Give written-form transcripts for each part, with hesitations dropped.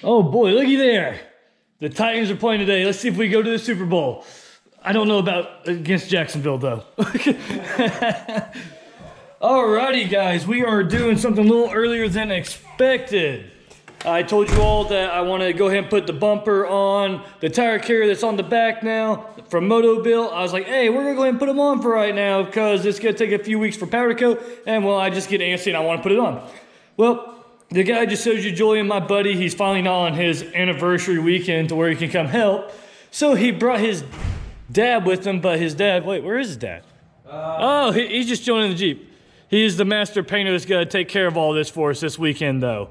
Oh boy, looky there. The Titans are playing today. Let's see if we go to the Super Bowl. I don't know about against Jacksonville though. Alrighty guys, we are doing something a little earlier than expected. I told you all that I want to go ahead and put the bumper on the tire carrier that's on the back now from Motoville. I was like, hey, we're gonna go ahead and put them on for right now because it's gonna take a few weeks for powder coat, and well, I just get antsy and I want to put it on. Well, the guy just shows you Julian, my buddy, he's finally not on his anniversary weekend to where he can come help. So he brought his dad with him, but his dad, wait, where is his dad? Oh, he's just joining the Jeep. He's the master painter that's gonna take care of all this for us this weekend though.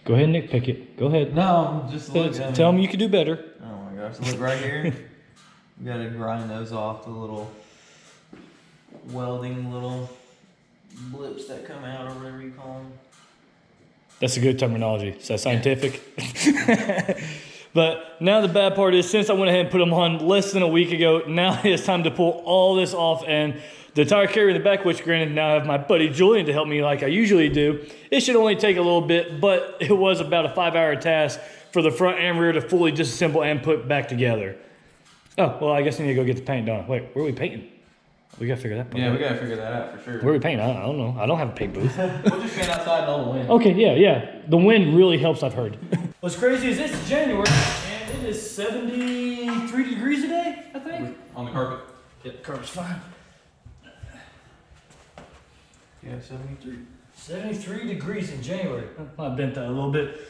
Go ahead and nitpick it. Go ahead. No, I'm just looking. Tell him you could do better. Oh my gosh, look right here. You gotta grind those off, the little welding little blips that come out or whatever you call them. That's a good terminology. Is that scientific? But now the bad part is, since I went ahead and put them on less than a week ago, now it's time to pull all this off, and the tire carrier in the back, which granted now I have my buddy Julian to help me like I usually do. It should only take a little bit, but it was about a 5-hour task for the front and rear to fully disassemble and put back together. Oh, well, I guess I need to go get the paint done. Wait, where are we painting? We gotta figure that part out. Yeah, we gotta figure that out for sure. Where are we painting? I don't know. I don't have a paint booth. We'll just paint outside in all the wind. Okay, yeah. The wind really helps, I've heard. What's crazy is it's January, and it is 73 degrees today, I think. On the carpet. Yeah, the carpet's fine. Yeah, 73. 73 degrees in January. I bent that a little bit.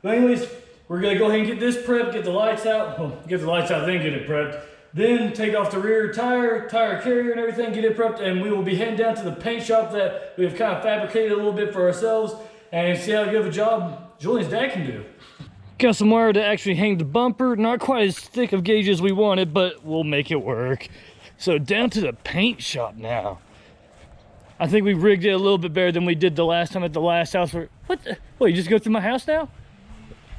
But anyways, we're gonna go ahead and get this prepped, get the lights out. Well, get the lights out, then get it prepped. Then take off the rear tire carrier and everything, get it prepped, and we will be heading down to the paint shop that we've kind of fabricated a little bit for ourselves and see how good of a job Julian's dad can do. Got some wire to actually hang the bumper. Not quite as thick of gauge as we wanted, but we'll make it work. So down to the paint shop now. I think we rigged it a little bit better than we did the last time at the last house. What the? Wait, you just go through my house now?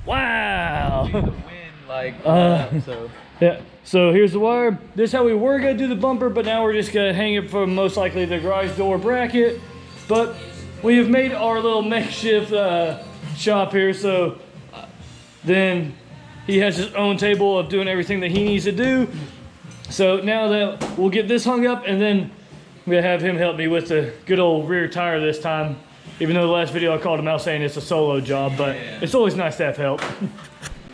Wow. The wind, like, so. Yeah, so here's the wire. This is how we were gonna do the bumper, but now we're just gonna hang it from most likely the garage door bracket. But we have made our little makeshift shop here, so then he has his own table of doing everything that he needs to do. So now that we'll get this hung up, and then I'm gonna have him help me with the good old rear tire this time. Even though the last video I called him out saying it's a solo job, but it's always nice to have help.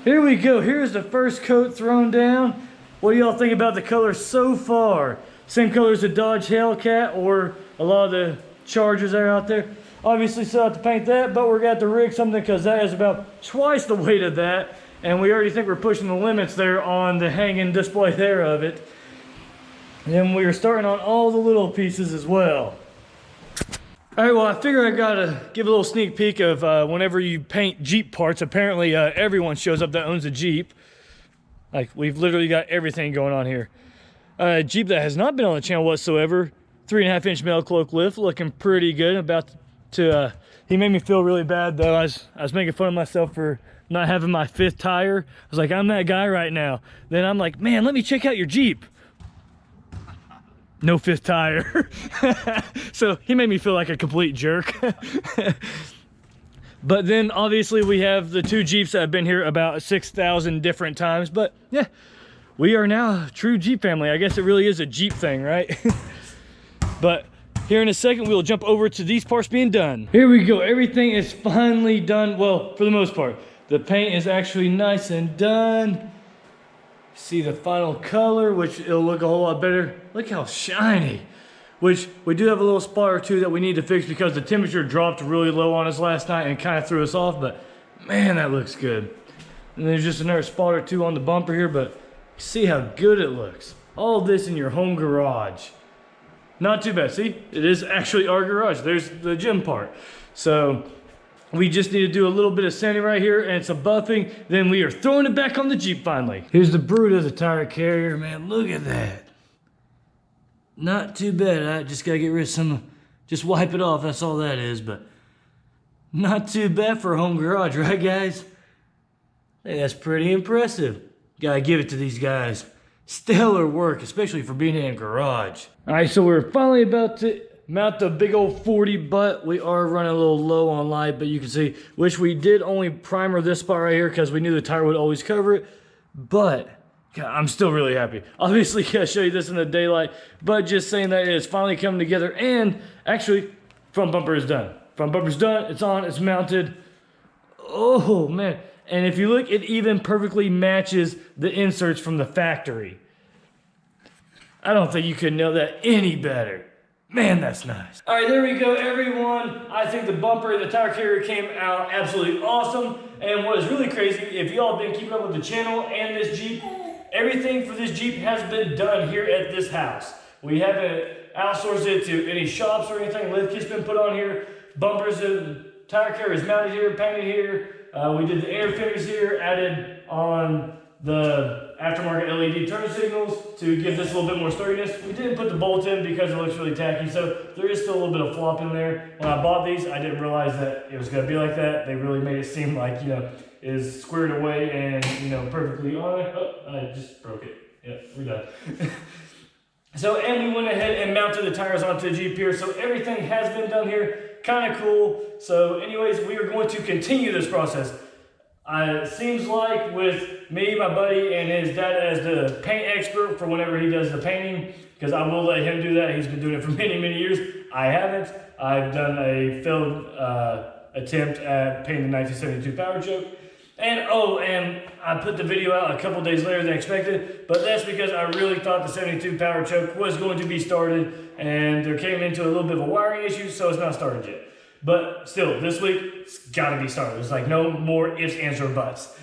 Here we go, here's the first coat thrown down. What do y'all think about the color so far? Same color as the Dodge Hellcat or a lot of the Chargers that are out there. Obviously still have to paint that, but we're gonna have to rig something because that is about twice the weight of that. And we already think we're pushing the limits there on the hanging display there of it. And then we are starting on all the little pieces as well. All right, well, I figure I gotta give a little sneak peek of whenever you paint Jeep parts. Apparently, everyone shows up that owns a Jeep. Like, we've literally got everything going on here. Jeep that has not been on the channel whatsoever. 3.5-inch metal cloak lift, looking pretty good. About to, he made me feel really bad though. I was making fun of myself for not having my 5th tire. I was like, I'm that guy right now. Then I'm like, man, let me check out your Jeep. No 5th tire. So he made me feel like a complete jerk. But then obviously we have the 2 Jeeps that have been here about 6,000 different times. But yeah, we are now a true Jeep family. I guess it really is a Jeep thing, right? But here in a second, we'll jump over to these parts being done. Here we go, everything is finally done. Well, for the most part, the paint is actually nice and done. See the final color, which it'll look a whole lot better. Look how shiny. Which we do have a little spot or two that we need to fix because the temperature dropped really low on us last night and kind of threw us off, but man, that looks good. And there's just another spot or two on the bumper here, but see how good it looks. All this in your home garage. Not too bad, see? It is actually our garage. There's the gym part. So we just need to do a little bit of sanding right here and some buffing. Then we are throwing it back on the Jeep finally. Here's the brute of the tire carrier, man. Look at that. Not too bad. I just gotta get rid of some, just wipe it off. That's all that is, but not too bad for a home garage, right guys? Hey, that's pretty impressive. Gotta give it to these guys. Stellar work, especially for being in a garage. All right, so we're finally about to mount the big old 40 butt. We are running a little low on light, but you can see, wish we did only primer this spot right here because we knew the tire would always cover it. But God, I'm still really happy. Obviously, can't show you this in the daylight, but just saying that it's finally coming together. And actually, front bumper is done. Front bumper's done. It's on. It's mounted. Oh man! And if you look, it even perfectly matches the inserts from the factory. I don't think you could nail that any better. Man, that's nice. All right, there we go, everyone. I think the bumper and the tire carrier came out absolutely awesome. And what is really crazy, if y'all have been keeping up with the channel and this Jeep, everything for this Jeep has been done here at this house. We haven't outsourced it to any shops or anything. Lift kit's been put on here. Bumpers and tire carrier is mounted here, painted here. We did the air filters here, added on the aftermarket LED turn signals to give this a little bit more sturdiness. We didn't put the bolt in because it looks really tacky, so there is still a little bit of flop in there. When I bought these, I didn't realize that it was going to be like that. They really made it seem like, you know, is squared away and, you know, perfectly on it. Oh, I just broke it. Yeah, we're done. So, and we went ahead and mounted the tires onto the Jeep here, so everything has been done here. Kind of cool. So anyways, we are going to continue this process. It seems like with me, my buddy, and his dad as the paint expert for whenever he does the painting, because I will let him do that. He's been doing it for many, many years. I haven't. I've done a failed attempt at painting the 1972 Power Choke. And oh, and I put the video out a couple days later than expected, but that's because I really thought the 72 Power Choke was going to be started, and there came into a little bit of a wiring issue, so it's not started yet. But still, this week, it's gotta be started. It's like no more ifs, ands, or buts.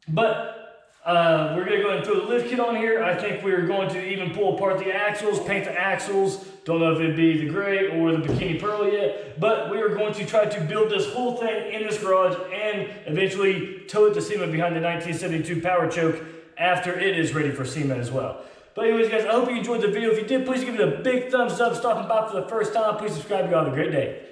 But we're gonna go ahead and throw the lift kit on here. I think we're going to even pull apart the axles, paint the axles. Don't know if it'd be the gray or the bikini pearl yet, but we are going to try to build this whole thing in this garage and eventually tow it to SEMA behind the 1972 Power Choke after it is ready for SEMA as well. But anyways, guys, I hope you enjoyed the video. If you did, please give it a big thumbs up. Stopping by for the first time, please subscribe. You all have a great day.